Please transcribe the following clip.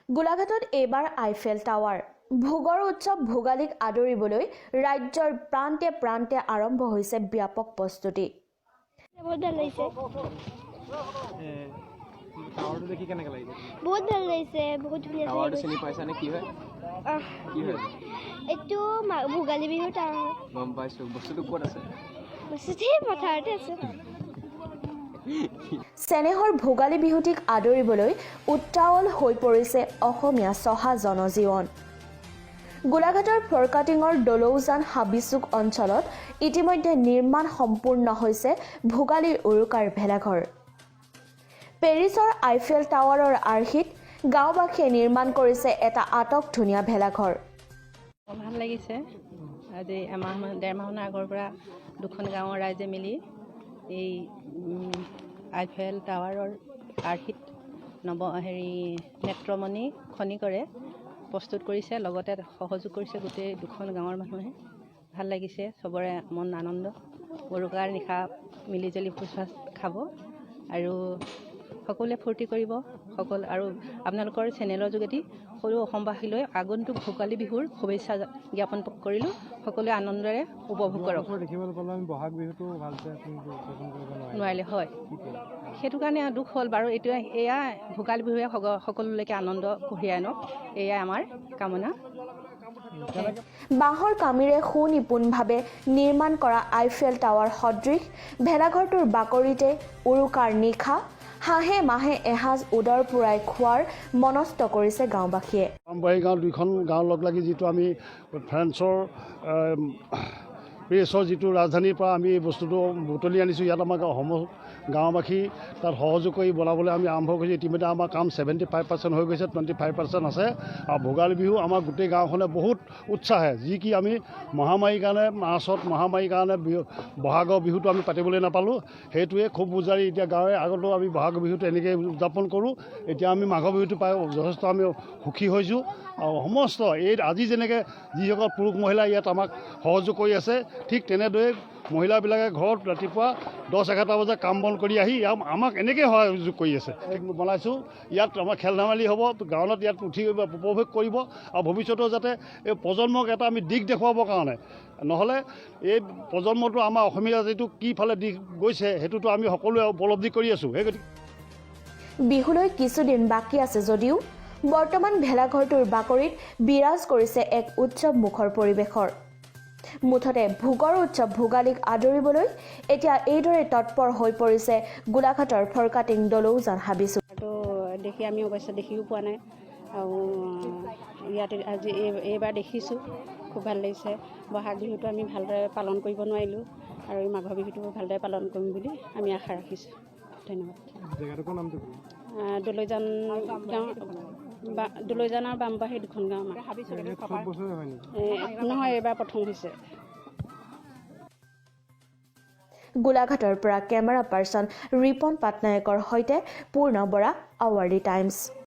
গোলাঘাটত এইবাৰ Eiffel tower ভোগৰ উৎসৱ ভোগালীক আদৰিবলৈ ৰাজ্যৰ প্ৰান্তে প্ৰান্তে আৰম্ভ হৈছে ব্যাপক প্ৰস্তুতি। বহুত ভাল লাগিছে। টাৱাৰটো দেখি কেনেকৈ লাগিছে? বহুত ভাল লাগিছে, বহুত ধুনীয়া। টাৱাৰটো চিনি পাইছানে? কি হয়? কি হয়? এইটো ভোগালী বিহুৰ টাৱাৰ। গম পাইছোঁ। বস্তুটো ক'ত আছে? বস্তুটো পথাৰতে আছে। চেনেহৰ ভোগালী বিহুটিক আদৰিবলৈ উত্তাৱল হৈ পৰিছে অসমীয়া চহা জনজীৱন। গোলাঘাটৰ ফৰকাটিঙৰ দলৌজান হাবিচুক অঞ্চলত ইতিমধ্যে নিৰ্মাণ সম্পূৰ্ণ হৈছে ভোগালীৰ উৰুকাৰ ভেলাঘৰ। পেৰিছৰ আইফেল টাৱাৰৰ আৰ্হিত গাঁওবাসীয়ে নিৰ্মাণ কৰিছে এটা আটকধুনীয়া ভেলাঘৰ। ভাল লাগিছে। আজি ডেৰমাহমানৰ আগৰ পৰা দুখন গাঁৱৰ ৰাইজে মিলি এই আইফেল টাৱাৰৰ আৰ্হিত নেত্ৰমণি খনিকৰে প্ৰস্তুত কৰিছে, লগতে সহযোগ কৰিছে গোটেই দুখন গাঁৱৰ মানুহে। ভাল লাগিছে, চবৰে মন আনন্দ। উৰুকাৰ নিশা মিলিজুলি ভোজ ভাত খাব আৰু সকলোৱে ফূৰ্তি কৰিব। আৰু আপোনালোকৰ চেনেলৰ যোগেদি সকলো অসমবাসীলৈ আগন্তুক ভোগালী বিহুৰ শুভেচ্ছা জ্ঞাপন কৰিলোঁ। সকলোৱে আনন্দৰে উপভোগ কৰক। নোৱাৰিলে হয়, সেইটো কাৰণে দুখ হ'ল বাৰু। এয়া ভোগালী বিহুৱে সকলোলৈকে আনন্দ কঢ়িয়াই আনক, এয়াই আমাৰ কামনা। বাঁহৰ কামিৰে সুনিপুণভাৱে নিৰ্মাণ কৰা আইফেল টাৱাৰ সদৃশ ভেলাঘৰটোৰ বাকৰিতে উৰুকাৰ নিশা হাঁহে মাহে এসাঁজ উদৰ পূৰাই খোৱাৰ মনস্থ কৰিছে গাঁওবাসীয়ে। আমবাৰী গাঁও দুইখন গাঁও লগ লাগি যিটো আমি পেৰিছৰ যিটো ৰাজধানীৰ পৰা আমি এই বস্তুটো বুটলি আনিছোঁ, ইয়াত আমাৰ গাঁওবাসী তাত সহযোগ কৰি বনাবলৈ আমি আৰম্ভ কৰিছোঁ। ইতিমধ্যে আমাৰ কাম 75% হৈ গৈছে, 25% আছে। আৰু ভোগালী বিহু আমাৰ গোটেই গাঁওখনে বহুত উৎসাহে, যি কি আমি মহামাৰীৰ কাৰণে মাৰ্চত মহামাৰীৰ কাৰণে বহাগৰ বিহুটো আমি পাতিবলৈ নাপালোঁ। সেইটোৱে খুব বুজাৰি এতিয়া গাঁৱে আগতো আমি বহাগৰ বিহুটো এনেকৈ উদযাপন কৰোঁ। এতিয়া আমি মাঘৰ বিহুটো পাই যথেষ্ট আমি সুখী হৈছোঁ। আৰু সমস্ত আজি যেনেকৈ যিসকল পুৰুষ মহিলা ইয়াত আমাক সহযোগ কৰি আছে, ঠিক তেনেদৰে মহিলাবিলাকে ঘৰত ৰাতিপুৱা 10-11টা বজাত কাম বন কৰি আহি আমাক এনেকৈ সহযোগ কৰি আছে। বনাইছোঁ, ইয়াত আমাৰ খেল ধেমালি হ'ব, গাঁৱত ইয়াত উঠি উপভোগ কৰিব আৰু ভৱিষ্যতেও যাতে এই প্ৰজন্মক এটা আমি দিশ দেখুৱাবৰ কাৰণে, নহ'লে এই প্ৰজন্মটো আমাৰ অসমীয়া যিটো কি ফালে দিশ গৈছে সেইটোতো আমি সকলোৱে উপলব্ধি কৰি আছোঁ। সেই গতিকে বিহুলৈ কিছুদিন বাকী আছে যদিও বৰ্তমান ভেলাঘৰটোৰ বাকৰিত বিৰাজ কৰিছে এক উৎসৱ মুখৰ পৰিৱেশৰ। মুঠতে ভোগৰ উৎসৱ ভোগালীক আদৰিবলৈ এতিয়া এইদৰে তৎপৰ হৈ পৰিছে গোলাঘাটৰ ফৰকাটিং দলৌজান হাবিচুক। দেখি আমি অৱশ্যে দেখিও পোৱা নাই, আৰু ইয়াতে আজি এইবাৰ দেখিছোঁ, খুব ভাল লাগিছে। বহাগ বিহুটো আমি ভালদৰে পালন কৰিব নোৱাৰিলোঁ, আৰু এই মাঘৰ বিহুটো ভালদৰে পালন কৰিম বুলি আমি আশা ৰাখিছোঁ। ধন্যবাদ। দলৈজান গাঁও, দলৈজান আৰু বামবাহী দুখন গাঁও আমাৰ। নহয়, এইবাৰ প্ৰথম হৈছে। গোলাঘাটৰ পৰা কেমেৰা পাৰ্চন ৰিপন পাটনায়কৰ সৈতে পূৰ্ণ বৰা, আৱাৰ্লি টাইমছ।